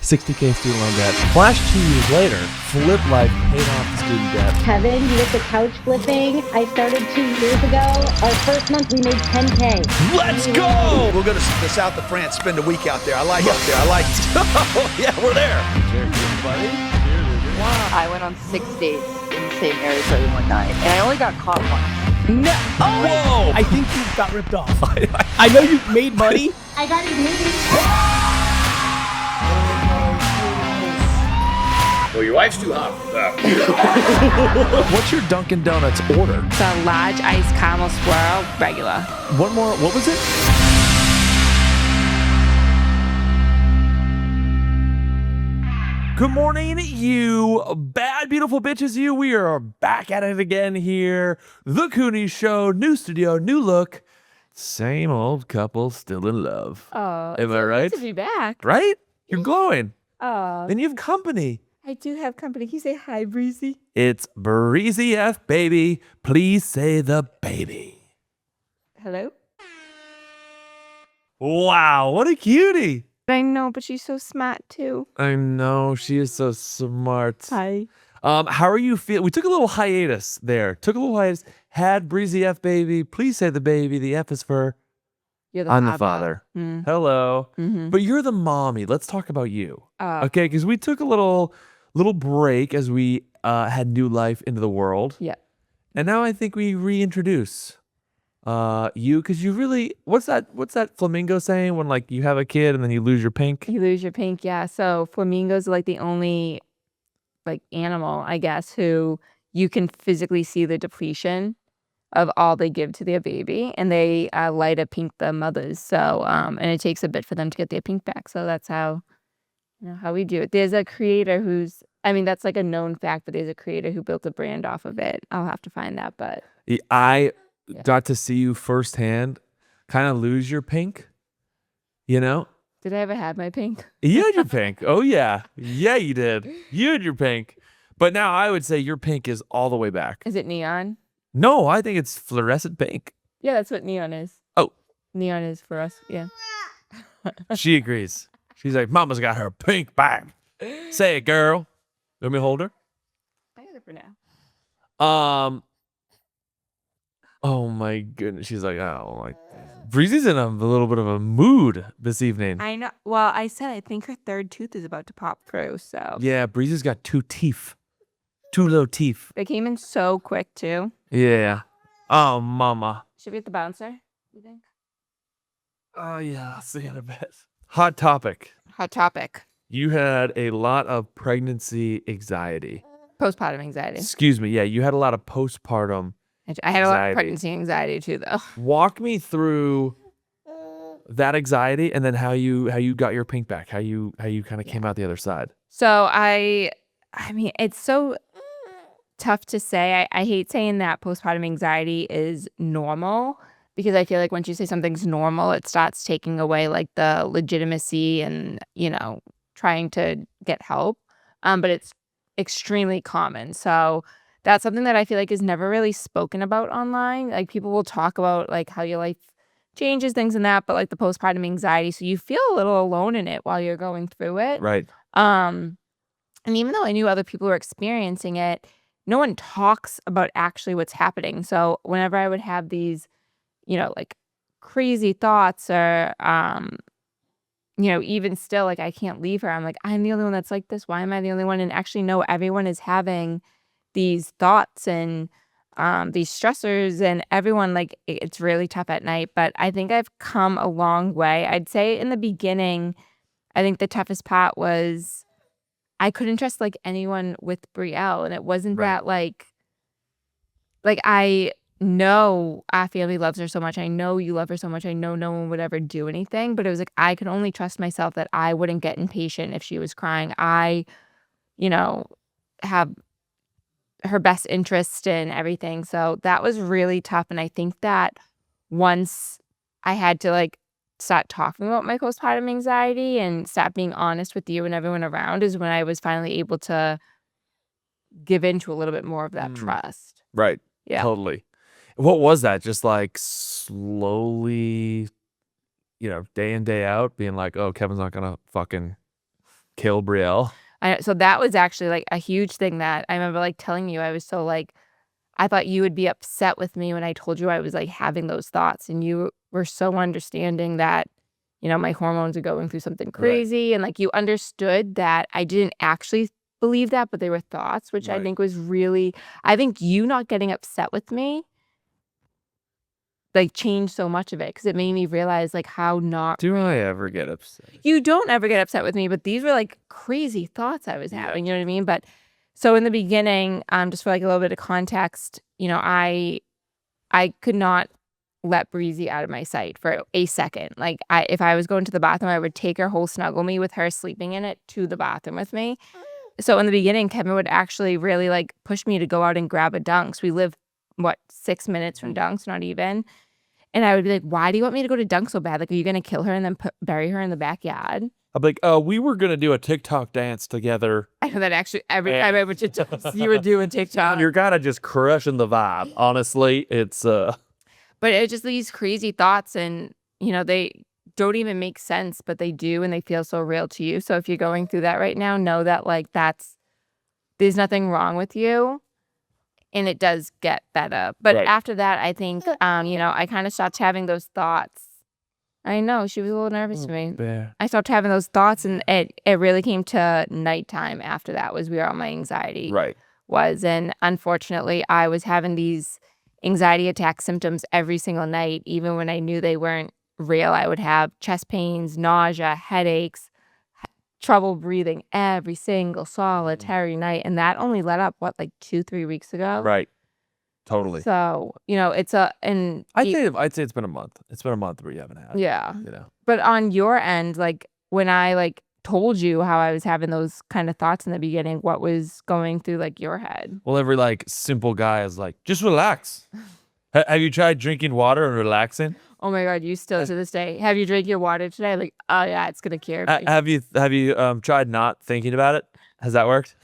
60K student loan debt. Flash 2 years later, flip life, paid off the student debt. Kevin, you with the couch flipping. I started 2 years ago. Our first month we made 10K. Let's go! We'll go to the south of France, spend a week out there. I like it. Yeah, we're there. Cheers, buddy. Wow. I went on 6 dates in the same area for one night, and I only got caught once. No. Whoa! I think you got ripped off. I know you made money. I got his movie. Well, your wife's too hot for that. What's your Dunkin' Donuts order? It's a large iced caramel swirl, regular. One more. What was it? Good morning, you bad, beautiful bitches. We are back at it again here. The Cooney Show, new studio, new look. Same old couple still in love. Oh, Am I right? Good to be back. Right? You're glowing. Oh, And you have company. I do have company. Can you say hi, Breezy? It's Breezy F, baby. Please say the baby. Hello? Wow, what a cutie. I know, but she's so smart too. I know, she is so smart. Hi. How are you feeling? We took a little hiatus there. Had Breezy F, baby. Please say the baby. The F is for You're the I'm the father. Mm. Hello. Mm-hmm. But you're the mommy. Let's talk about you. Oh, Okay, because we took a little break as we had new life into the world. yeah. And now I think we reintroduce you, because you really, what's that flamingo saying when like you have a kid and then you lose your pink? You lose your pink, yeah. So flamingos are like the only like animal, I guess, who you can physically see the depletion of all they give to their baby, and they light a pink the mothers. So and it takes a bit for them to get their pink back. So that's how how we do it. There's a creator that's like a known fact, but there's a creator who built a brand off of it. I'll have to find that, but I Yeah. got to see you firsthand kind of lose your pink, you know? did I ever have my pink? You had your pink. Oh, yeah. Yeah, you did. You had your pink. But now I would say your pink is all the way back. Is it neon? No, I think it's fluorescent pink. Yeah, that's what neon is. Oh. Neon is for us, yeah. She agrees. She's like, Mama's got her pink back. Say it, girl. Let me hold her. I got it for now. Oh my goodness. She's like, oh my. Breezy's in a little bit of a mood this evening. I know. Well, I said I think her third tooth is about to pop through, so. Yeah, Breezy's got two teeth. Two little teeth. They came in so quick, too. Yeah. Oh, mama. Should we get the bouncer, you think? Oh, yeah. I'll see you in a bit. Hot topic. Hot topic. You had a lot of pregnancy anxiety. Postpartum anxiety. Excuse me. Yeah, you had a lot of postpartum. I had a lot of Anxiety. pregnancy anxiety, too, though. Walk me through that anxiety and then how you got your pink back. How you kind of came out the other side. So I mean, it's so tough to say. I hate saying that postpartum anxiety is normal, because I feel like once you say something's normal, it starts taking away like the legitimacy and, trying to get help. But it's extremely common. So that's something that I feel like is never really spoken about online. Like people will talk about like how your life changes, things and that, but like the postpartum anxiety. So you feel a little alone in it while you're going through it. Right. And even though I knew other people were experiencing it, no one talks about actually what's happening. So whenever I would have these, like crazy thoughts or, even still, like I can't leave her. I'm like, I'm the only one that's like this. Why am I the only one? And actually, no, everyone is having these thoughts and these stressors, and everyone, like, it's really tough at night. But I think I've come a long way. I'd say in the beginning, I think the toughest part was I couldn't trust like anyone with Brielle, and it wasn't Right. that like I know our family loves her so much. I know you love her so much. I know no one would ever do anything, but it was like I could only trust myself that I wouldn't get impatient if she was crying. I, have her best interest in everything. So that was really tough. And I think that once I had to like start talking about my postpartum anxiety and stop being honest with you and everyone around is when I was finally able to give into a little bit more of that trust. Right. Yeah. Totally. What was that? Just like slowly, day in, day out, being like, oh, Kevin's not going to fucking kill Brielle. So that was actually like a huge thing that I remember like telling you. I was so like, I thought you would be upset with me when I told you I was like having those thoughts, and you were so understanding that, you know, my hormones are going through something crazy, and like you understood that I didn't actually believe that, but they were thoughts, which I think was really, I think you not getting upset with me like changed so much of it, because it made me realize like how not. Do I ever get upset? You don't ever get upset with me, but these were like crazy thoughts I was having, you know what I mean? But so in the beginning, just for like a little bit of context, you know, I could not let Breezy out of my sight for a second. Like if I was going to the bathroom, I would take her whole snuggle me with her sleeping in it to the bathroom with me. So in the beginning, Kevin would actually really like push me to go out and grab a Dunks. We live, 6 minutes from Dunks, not even. And I would be like, why do you want me to go to Dunk so bad? Like, are you going to kill her and then bury her in the backyard? I'm like, we were going to do a TikTok dance together. I know that actually every time I went to Dunks, you were doing TikTok. You're kind of just crushing the vibe. Honestly, it's... But it's just these crazy thoughts, and, you know, they don't even make sense, but they do, and they feel so real to you. So if you're going through that right now, know that, like, there's nothing wrong with you. And it does get better. But after that, I think, you know, I kind of stopped having those thoughts. I know, she was a little nervous for me. I stopped having those thoughts, and it really came to nighttime after that was where all my anxiety was. And unfortunately, I was having these anxiety attack symptoms every single night. Even when I knew they weren't real, I would have chest pains, nausea, headaches, trouble breathing every single solitary night, and that only let up like 2-3 weeks ago. Right. Totally. So, you know, it's I'd say it's been a month. It's been a month where you haven't had. Yeah. You know. But on your end, like when I like told you how I was having those kind of thoughts in the beginning, what was going through like your head? Well, every like simple guy is like, just relax. Have you tried drinking water and relaxing? Oh my God, you still to this day. Have you drank your water today? Like, oh yeah, it's gonna cure me. Have you tried not thinking about it? Has that worked?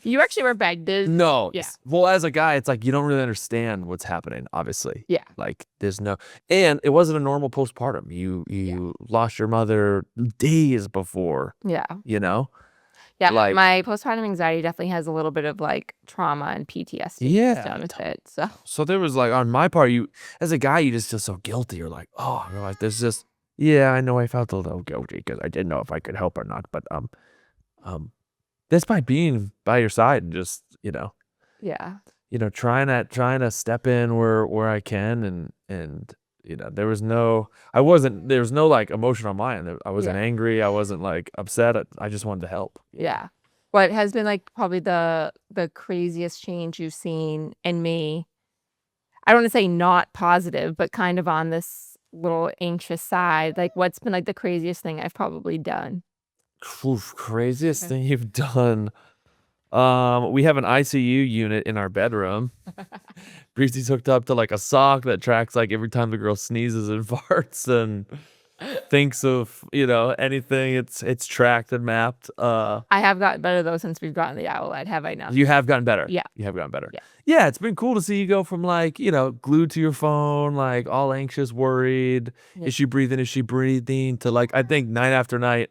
You actually were bad. No. Yeah. Well, as a guy, it's like you don't really understand what's happening, obviously. Yeah. Like there's no, and it wasn't a normal postpartum. You lost your mother days before. Yeah. You know? Yeah, like, my postpartum anxiety definitely has a little bit of like trauma and PTSD done with it. So there was like on my part, you as a guy, you just feel so guilty. You're like, oh, you're like there's just I know I felt a little guilty because I didn't know if I could help or not. But that's by being by your side and just trying to step in where I can and you know there was no like emotion on my end. I wasn't angry. I wasn't like upset. I just wanted to help. Yeah. What has been like probably the craziest change you've seen in me? I don't want to say not positive, but kind of on this little anxious side. Like what's been like the craziest thing I've probably done? Craziest thing you've done. We have an ICU unit in our bedroom. Breezy's hooked up to like a sock that tracks like every time the girl sneezes and farts and thinks of anything. It's tracked and mapped. I have gotten better though since we've gotten the owlet. Have I not? You have gotten better. Yeah, you have gotten better. Yeah, it's been cool to see you go from like glued to your phone, like all anxious, worried. Yeah. Is she breathing? Is she breathing? To like I think night after night.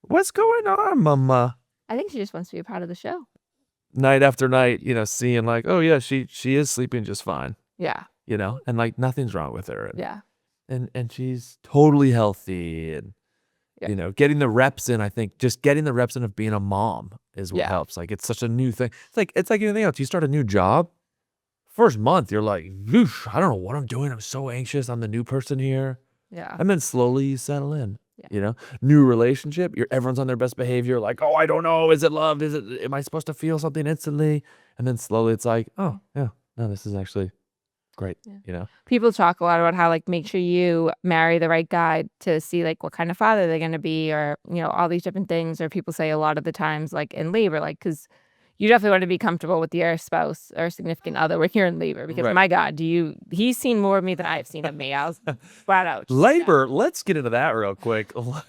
What's going on, mama? I think she just wants to be a part of the show. Night after night, seeing like, oh yeah, she is sleeping just fine. Yeah. And like nothing's wrong with her. And, And she's totally healthy and getting the reps in. I think just getting the reps in of being a mom is what helps. Like it's such a new thing. It's like anything else. You start a new job, first month you're like, I don't know what I'm doing. I'm so anxious. I'm the new person here. Yeah. And then slowly you settle in. New relationship, everyone's on their best behavior, like, oh, I don't know, is it love, am I supposed to feel something instantly? And then slowly it's like, oh yeah, no, this is actually great. People talk a lot about how like make sure you marry the right guy to see like what kind of father they're going to be, or all these different things. Or people say a lot of the times like in labor, like because you definitely want to be comfortable with your spouse or significant other when you're in labor, because my God, he's seen more of me than I've seen of me. I was flat out. Labor, let's get into that real quick. A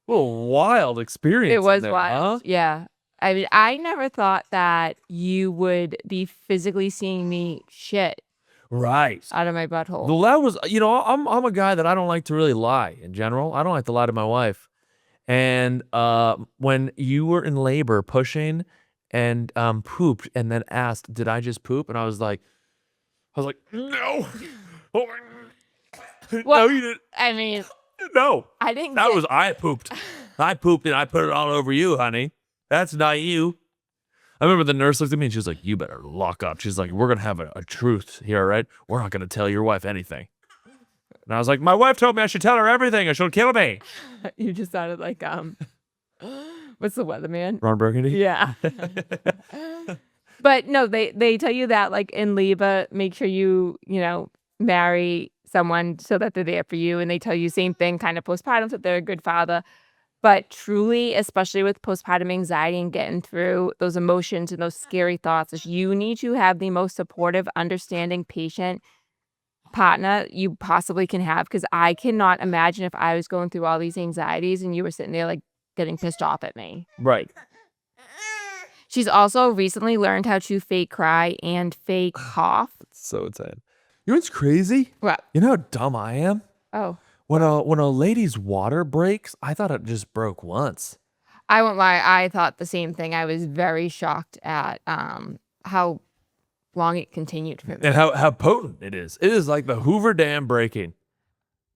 little wild experience. It was there, wild. Huh? Yeah. I mean, I never thought that you would be physically seeing me shit out of my butthole. Well, that was, I'm a guy that I don't like to really lie in general. I don't like to lie to my wife. And when you were in labor pushing and pooped and then asked, did I just poop? And I was like, no. Oh, no, Well, you didn't. I mean, No. I didn't That get- was I pooped. I pooped and I put it all over you, honey. That's not you. I remember the nurse looked at me and she was like, you better lock up. She's like, we're going to have a truth here, right? We're not going to tell your wife anything. And I was like, my wife told me I should tell her everything or she'll kill me. You just sounded like what's the weatherman? Ron Burgundy? Yeah. But no, they tell you that like in labor, make sure you marry someone so that they're there for you, and they tell you same thing kind of postpartum, so they're a good father. But truly, especially with postpartum anxiety and getting through those emotions and those scary thoughts, is you need to have the most supportive, understanding, patient partner you possibly can have. Because I cannot imagine if I was going through all these anxieties and you were sitting there like getting pissed off at me. Right. She's also recently learned how to fake cry and fake cough. So insane. You know what's crazy? What? You know how dumb I am? Oh. When a lady's water breaks, I thought it just broke once. I won't lie, I thought the same thing. I was very shocked at how long it continued for me. And how potent it is. It is like the Hoover Dam breaking.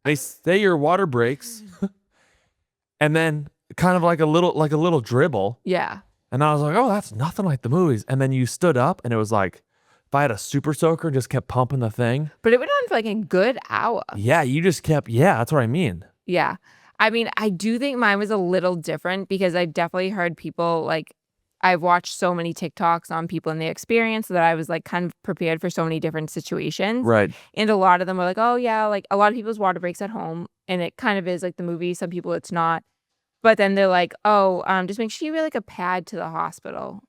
They say your water breaks, and then kind of like a little dribble. Yeah. And I was like, oh, that's nothing like the movies. And then you stood up, and it was like, if I had a super soaker and just kept pumping the thing. But it went on for like a good hour. Yeah, you just kept, yeah, that's what I mean. Yeah. I mean, I do think mine was a little different because I've definitely heard people like, I've watched so many TikToks on people and their experience that I was like kind of prepared for so many different situations. Right. And a lot of them were like, oh yeah, like a lot of people's water breaks at home. And it kind of is like the movie. Some people it's not. But then they're like, oh, just make sure you wear like a pad to the hospital.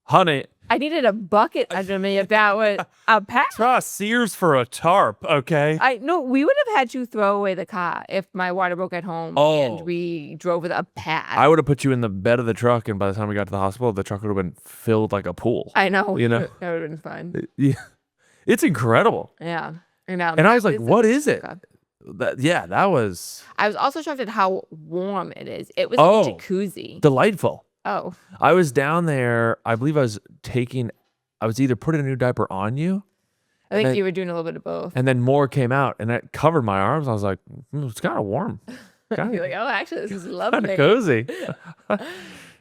Honey. I needed a bucket under me if that was a pad. Try Sears for a tarp, okay? No, we would have had to throw away the car if my water broke at home and we drove with a pad. I would have put you in the bed of the truck, and by the time we got to the hospital, the truck would have been filled like a pool. I know. You know? That would have been fun. Yeah. It's incredible. Yeah. I know. And I was like, what is it? Okay. That was I was also shocked at how warm it is. It was like a jacuzzi. delightful. Oh. I was down there. I believe I was either putting a new diaper on you. I think you were doing a little bit of both. And then more came out, and it covered my arms. I was like, it's kind of warm. You're like, oh, actually, this is lovely. Kind of cozy.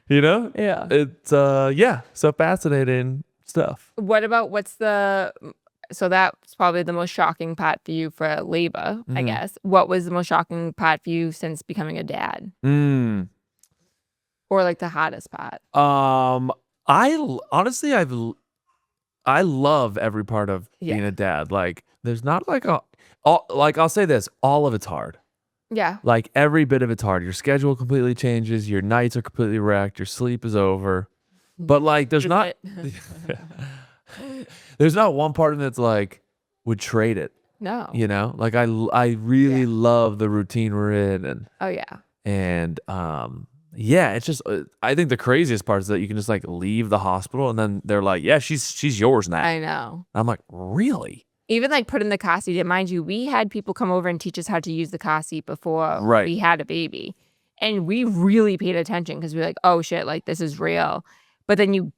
You know? Yeah. It's, so fascinating stuff. So that's probably the most shocking part for you for labor, I guess. What was the most shocking part for you since becoming a dad? Or like the hottest part? I honestly, I love every part of being a dad. Like, there's not like I'll say this, all of it's hard. Yeah. Like, every bit of it's hard. Your schedule completely changes. Your nights are completely wrecked. Your sleep is over. But like, there's not one part of it that's like would trade it. No. You know, like I really love the routine we're in, and oh yeah, and it's just I think the craziest part is that you can just like leave the hospital and then they're like, yeah, she's yours now. I know. I'm like, really? Even like putting the car seat in, mind you, we had people come over and teach us how to use the car seat before we had a baby, and we really paid attention because we were like, oh shit, like this is real. But then you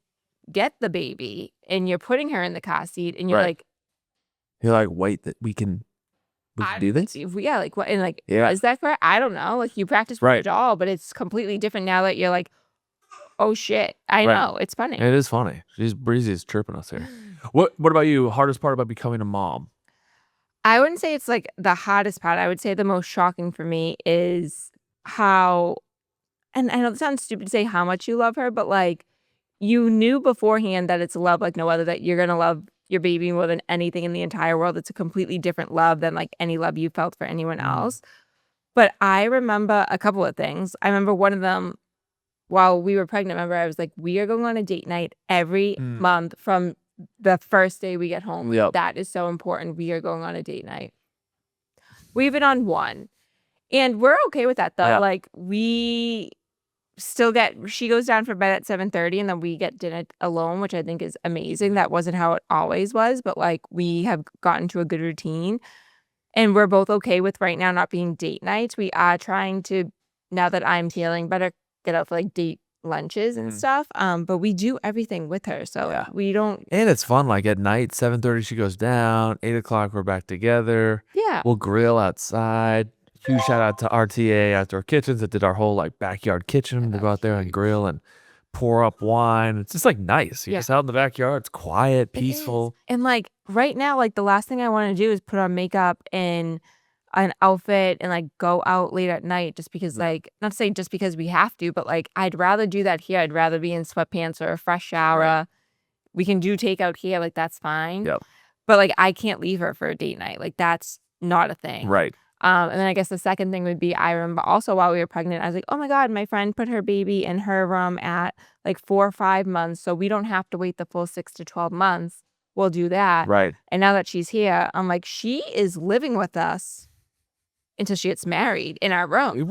get the baby and you're putting her in the car seat and you're like, wait, that we can do this? Yeah, like what? And like, is that correct? I don't know. Like you practice with it all, but it's completely different now that you're like, oh shit. I know. It's funny. It is funny. Breezy is chirping us here. What about you? Hardest part about becoming a mom? I wouldn't say it's like the hottest part. I would say the most shocking for me is how, and I know it sounds stupid to say how much you love her, but like you knew beforehand that it's love like no other, that you're going to love your baby more than anything in the entire world. It's a completely different love than like any love you felt for anyone else. But I remember a couple of things. I remember one of them while we were pregnant. Remember, I was like, we are going on a date night every month from the first day we get home. Yep. That is so important. We are going on a date night. We've been on one. And we're okay with that though. Yeah. Like we still she goes down for bed at 7:30 and then we get dinner alone, which I think is amazing. That wasn't how it always was, but like we have gotten to a good routine and we're both okay with right now not being date nights. We are trying to now that I'm feeling better, get out for like date lunches and stuff. But we do everything with her. So we don't. And it's fun. Like at night, 7:30, she goes down. 8 o'clock, we're back together. Yeah. We'll grill outside. Huge shout out to RTA Outdoor Kitchens that did our whole like backyard kitchen. We go out there and grill and pour up wine. It's just like nice. You're just out in the backyard. It's quiet, peaceful. And like right now, like the last thing I want to do is put on makeup and an outfit and like go out late at night just because like, not to say just because we have to, but like I'd rather do that here. I'd rather be in sweatpants or a fresh shower. Right. We can do takeout here. Like that's fine. Yep. But like I can't leave her for a date night. Like that's not a thing. Right. And then I guess the second thing would be I remember also while we were pregnant, I was like, oh my God, my friend put her baby in her room at like 4 or 5 months. So we don't have to wait the full 6 to 12 months. We'll do that. Right. And now that she's here, I'm like, she is living with us until she gets married in our room.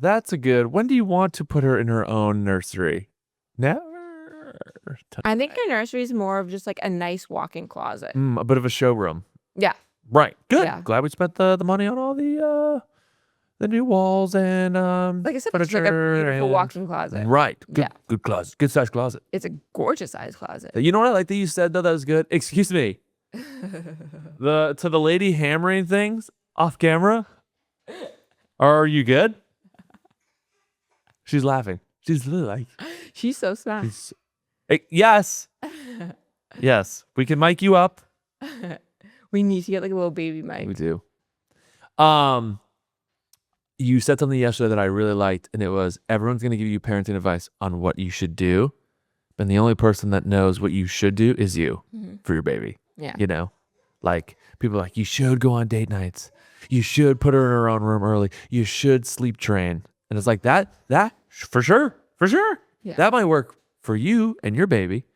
That's a good. When do you want to put her in her own nursery? Never. I think her nursery is more of just like a nice walk-in closet. A bit of a showroom. Yeah. Right. Good. Yeah. Glad we spent the money on all the new walls and Like I said, it's like a furniture beautiful and- walk-in closet. Right. Good, Yeah. good closet. Good sized closet. It's a gorgeous size closet. You know what I like that you said though that was good? Excuse me. To the lady hammering things off camera. Are you good? She's laughing. She's really like She's so smart. yes. Yes. We can mic you up. We need to get like a little baby mic. We do. You said something yesterday that I really liked, and it was everyone's going to give you parenting advice on what you should do, but the only person that knows what you should do is you for your baby. Yeah. You know, like people are like, you should go on date nights. You should put her in her own room early. You should sleep train. And it's like that for sure. Yeah. That might work for you and your baby.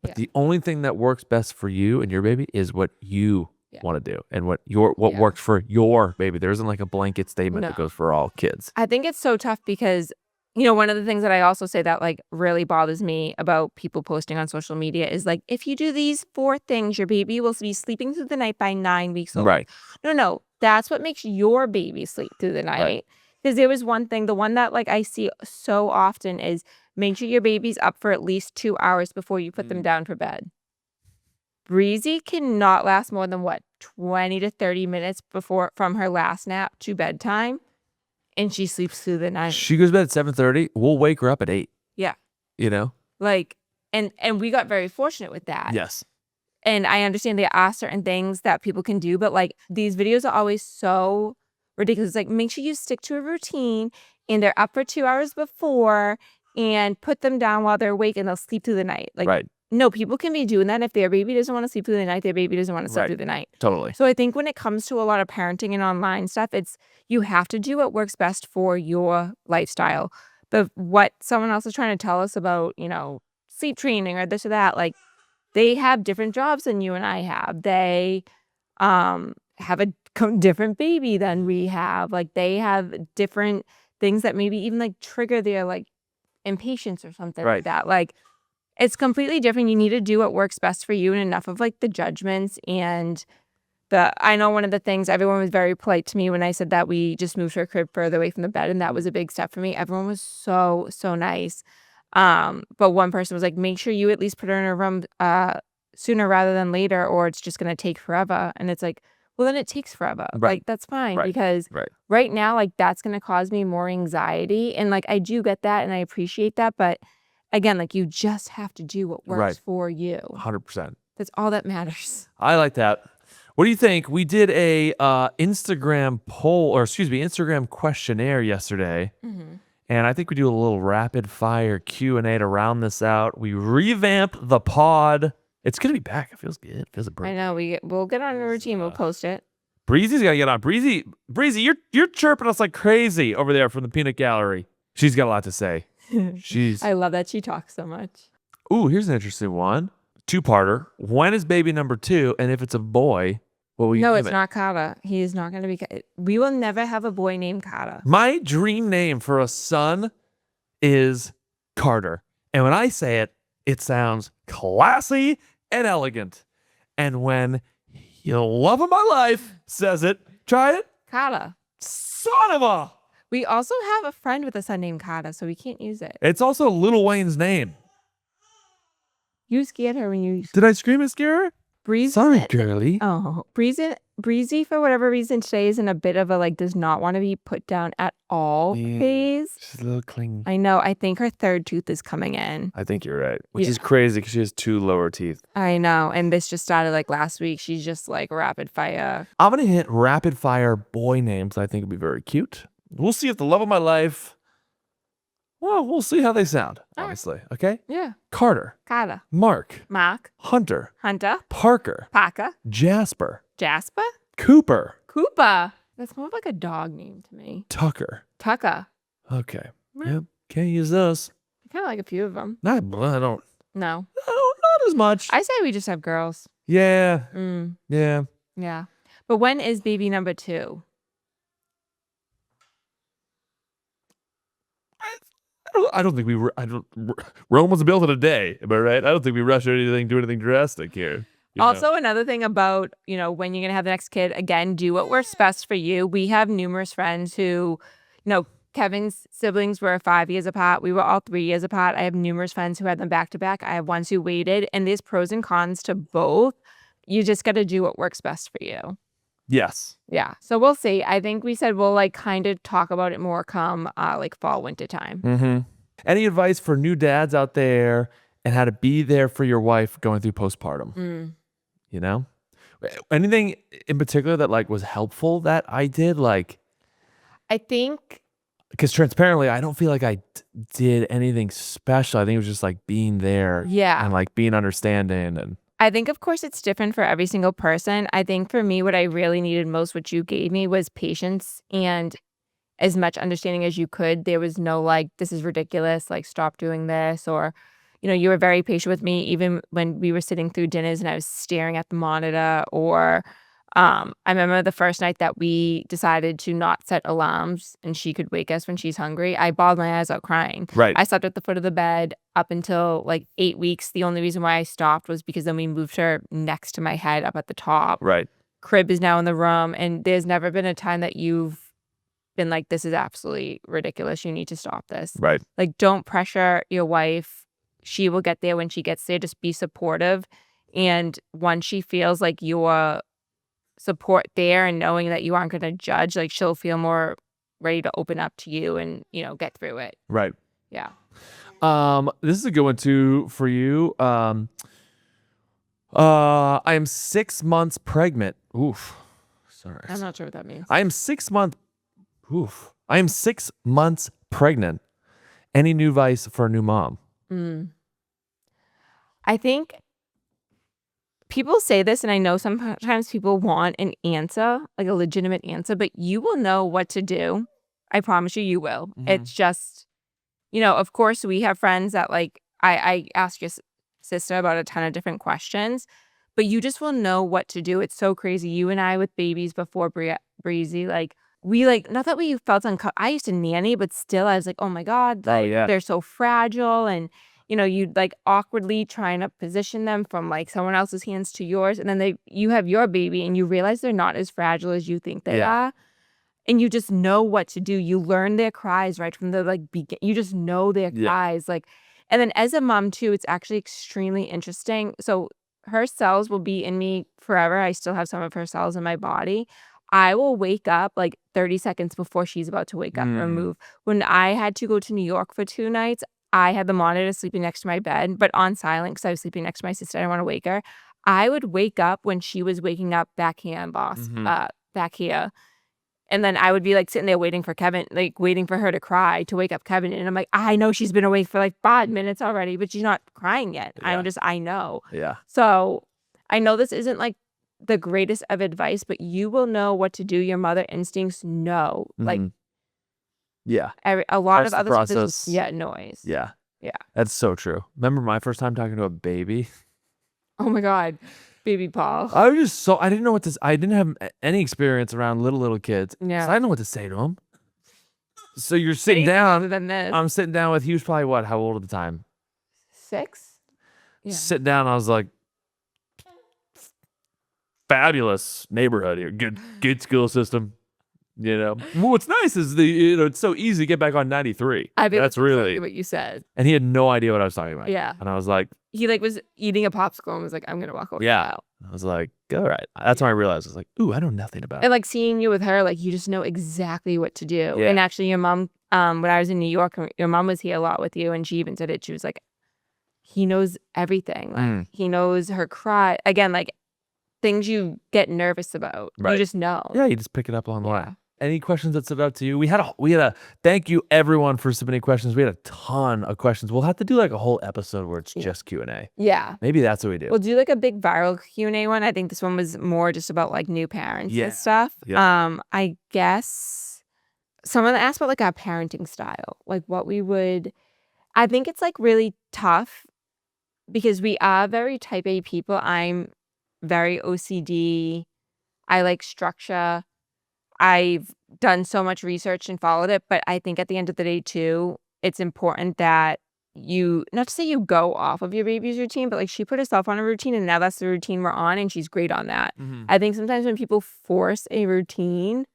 But Yeah. the only thing that works best for you and your baby is what you want to do and what works for your baby. There isn't like a blanket statement that goes for all kids. I think it's so tough because, you know, one of the things that I also say that like really bothers me about people posting on social media is like, if you do these 4 things, your baby will be sleeping through the night by 9 weeks old. Right. No. That's what makes your baby sleep through the night. Because there was one thing, the one that like I see so often is make sure your baby's up for at least 2 hours before you put them down for bed. Breezy cannot last more than 20 to 30 minutes from her last nap to bedtime, and she sleeps through the night. She goes to bed at 7:30. We'll wake her up at 8. Yeah. You know? Like, and we got very fortunate with that. Yes. And I understand there are certain things that people can do, but like these videos are always so ridiculous. Like, make sure you stick to a routine and they're up for 2 hours before and put them down while they're awake and they'll sleep through the night. Like, no, people can be doing that. If their baby doesn't want to sleep through the night, their baby doesn't want to sleep through the night. Totally. So I think when it comes to a lot of parenting and online stuff, it's you have to do what works best for your lifestyle. But what someone else is trying to tell us about, you know, sleep training or this or that, like they have different jobs than you and I have. They have a different baby than we have. Like they have different things that maybe even like trigger their like impatience or something like that. Like it's completely different. You need to do what works best for you, and enough of like the judgments and I know one of the things, everyone was very polite to me when I said that we just moved her crib further away from the bed, and that was a big step for me. Everyone was so nice. But one person was like, make sure you at least put her in her room sooner rather than later, or it's just going to take forever. And it's like, well, then it takes forever. Like, that's fine because right now, like, that's going to cause me more anxiety. And like, I do get that and I appreciate that. But again, like, you just have to do what works for you. 100%. That's all that matters. I like that. What do you think? We did a Instagram questionnaire yesterday. And I think we do a little rapid fire Q&A to round this out. We revamped the pod. It's going to be back. It feels good. It feels a break. I know. We'll get on a routine. We'll post it. Breezy's got to get on. Breezy, you're chirping us like crazy over there from the peanut gallery. She's got a lot to say. I love that she talks so much. Ooh, here's an interesting one. 2-parter. When is baby number 2? And if it's a boy, what will you name it? No, it's not Carter. He is not going to be. We will never have a boy named Carter. My dream name for a son is Carter. And when I say it, it sounds classy and elegant. And when the love of my life says it, try it. Carter. Son of a. We also have a friend with a son named Kata, so we can't use it. It's also Lil Wayne's name. You scared her when you Did I scream and scare her? Breezy. Sorry, girly. Oh, Breezy for whatever reason today is in a bit of a like does not want to be put down at all phase. She's a little clingy. I know. I think her third tooth is coming in. I think you're right. Which Yeah. is crazy because she has 2 lower teeth. I know. And this just started like last week. She's just like rapid fire. I'm going to hit rapid fire boy names I think would be very cute. We'll see if the love of my life. Well, we'll see how they sound, honestly. Okay? Yeah. Carter. Kata. Mark. Mark. Hunter. Hunter. Parker. Parker. Jasper. Jasper. Cooper. Koopa. That's more of like a dog name to me. Tucker. Tucker. Okay. Yep. Can't use those. I kind of like a few of them. I don't. No. Not as much. I say we just have girls. Yeah. Mm, Yeah. yeah. But when is baby number 2? I don't think we. Rome wasn't built in a day, am I right? I don't think we rush anything, do anything drastic here. You know? Also, another thing about, when you're going to have the next kid, again, do what works best for you. We have numerous friends who, Kevin's siblings were 5 years apart. We were all 3 years apart. I have numerous friends who had them back to back. I have ones who waited, and there's pros and cons to both. You just got to do what works best for you. Yes. Yeah. So we'll see. I think we said we'll kind of talk about it more come fall, winter time. Mm-hmm. Any advice for new dads out there and how to be there for your wife going through postpartum? Anything in particular that was helpful that I did? I think because transparently, I don't feel like I did anything special. I think it was just being there. Yeah. And being understanding and. I think, of course, it's different for every single person. I think for me, what I really needed most, what you gave me, was patience and as much understanding as you could. There was no this is ridiculous, stop doing this. Or, you were very patient with me even when we were sitting through dinners and I was staring at the monitor. Or I remember the first night that we decided to not set alarms and she could wake us when she's hungry. I bawled my eyes out crying. Right. I slept at the foot of the bed up until 8 weeks. The only reason why I stopped was because then we moved her next to my head up at the top. Right. Crib is now in the room. And there's never been a time that you've been this is absolutely ridiculous. You need to stop this. Right. Don't pressure your wife. She will get there when she gets there. Just be supportive. And once she feels your support there and knowing that you aren't going to judge, she'll feel more ready to open up to you and, get through it. Right. Yeah. This is a good one too for you. I am 6 months pregnant. Oof. Sorry. I'm not sure what that means. I am 6 months. Oof. I am 6 months pregnant. Any new advice for a new mom? I think people say this, and I know sometimes people want an answer, a legitimate answer, but you will know what to do. I promise you will. Mhm. It's just, of course, we have friends that I ask your sister about a ton of different questions, but you just will know what to do. It's so crazy. You and I with babies before Breezy, we not that we felt uncomfortable. I used to nanny, but still I was oh my God, they're so fragile. And, you'd awkwardly trying to position them from someone else's hands to yours. And then you have your baby and you realize they're not as fragile as you think they are. And you just know what to do. You learn their cries right from the you just know their cries. And then as a mom too, it's actually extremely interesting. So her cells will be in me forever. I still have some of her cells in my body. I will wake up 30 seconds before she's about to wake up or move. When I had to go to New York for 2 nights, I had the monitor sleeping next to my bed, but on silent because I was sleeping next to my sister. I didn't want to wake her. I would wake up when she was waking up back here, back here. And then I would be sitting there waiting for Kevin, waiting for her to cry to wake up Kevin. And I'm I know she's been awake for 5 minutes already, but she's not crying yet. Yeah. I know. Yeah. So I know this isn't the greatest of advice, but you will know what to do. Your mother instincts know. Yeah. A lot Trust of the other process. noise. Yeah. Yeah. That's so true. Remember my first time talking to a baby? Oh my God. Baby Paul. I was just I didn't know what to I didn't have any experience around little kids. Yeah. So I didn't know what to say to them. So you're sitting down. Other than this. I'm sitting down with, he was probably what, how old at the time? 6? Yeah. Sitting down, I was fabulous neighborhood here. Good school system. You know, what's nice is it's so easy to get back on 93. I mean, that's really what you said. And he had no idea what I was talking about. Yeah. And I was like, He like was eating a popsicle and was like, I'm gonna walk away. yeah. Now. I was like, all right. That's when I realized I was like, ooh, I know nothing about And like seeing you with her, like you just know exactly what to do. Yeah. And actually, your mom, when I was in New York, your mom was here a lot with you, and she even said it. She was like, he knows everything. Like he knows her cry. Again, like things you get nervous about. Right. You just know. Yeah, you just pick it up along the way. Any questions that stood out to you? We had a thank you everyone for submitting questions. We had a ton of questions. We'll have to do like a whole episode where it's just Q&A. Yeah. Maybe that's what we do. We'll do like a big viral Q&A one. I think this one was more just about like new parents and stuff. Yeah. I guess someone asked about like our parenting style, like what we would. I think it's like really tough because we are very type A people. I'm very OCD. I like structure. I've done so much research and followed it, but I think at the end of the day too, it's important that you, not to say you go off of your baby's routine, but like she put herself on a routine and now that's the routine we're on and she's great on that. I think sometimes when people force a routine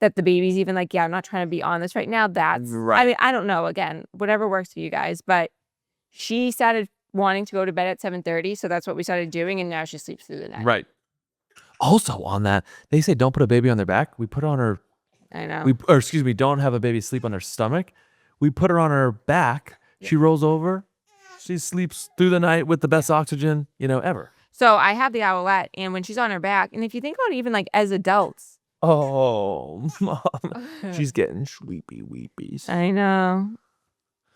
that the baby's even like, yeah, I'm not trying to be on this right now. That's, right. I mean, I don't know, again, whatever works for you guys, but she started wanting to go to bed at 7:30. So that's what we started doing. And now she sleeps through the night. Right. Also on that, they say don't put a baby on their back. We put her on her, I know. Don't have a baby sleep on their stomach. We put her on her back. She rolls over. She sleeps through the night with the best oxygen, ever. So I have the owlette, and when she's on her back, and if you think about it, even like as adults. Oh, Mom. She's getting sleepy weepies. I know.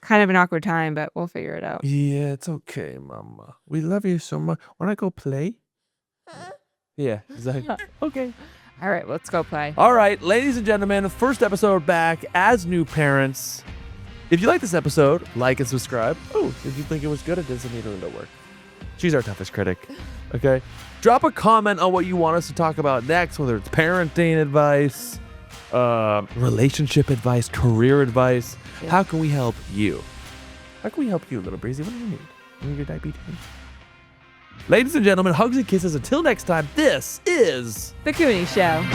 Kind of an awkward time, but we'll figure it out. Yeah, it's okay, Mama. We love you so much. Want to go play? Yeah, exactly. Okay. All right, let's go play. All right, ladies and gentlemen, first episode back as new parents. If you like this episode, like and subscribe. Oh, if you think it was good, it doesn't need a little work. She's our toughest critic. Okay? Drop a comment on what you want us to talk about next, whether it's parenting advice, relationship advice, career advice. Yeah. How can we help you? How can we help you, little Breezy? What do you need? You need your diabetes? Ladies and gentlemen, hugs and kisses. Until next time, this is The Cooney Show.